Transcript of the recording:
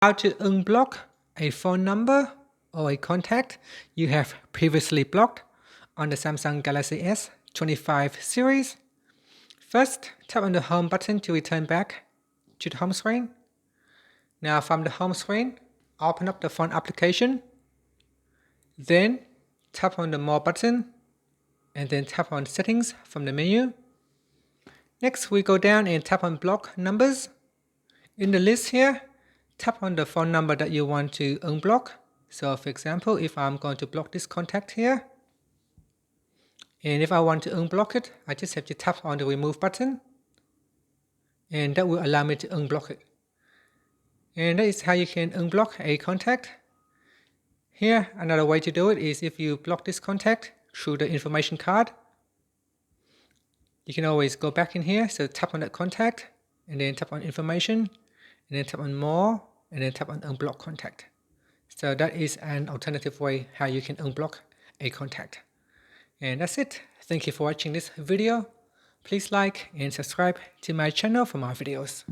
How to unblock a phone number or a contact you have previously blocked on the Samsung Galaxy S25 series. First, tap on the home button to return back to the home screen. Now from the home screen, open up the phone application. Then tap on the More button and then tap on Settings from the menu. Next, we go down and tap on Block Numbers. In the list here, tap on the phone number that you want to unblock. So for example, if I'm going to block this contact here, and if I want to unblock it, I just have to tap on the Remove button, and that will allow me to unblock it. And that is how you can unblock a contact. Here, another way to do it is if you block this contact through the information card, you can always go back in here. So tap on that contact, and then tap on Information, and then tap on More, and then tap on Unblock Contact. So that is an alternative way how you can unblock a contact. And that's it. Thank you for watching this video. Please like and subscribe to my channel for more videos.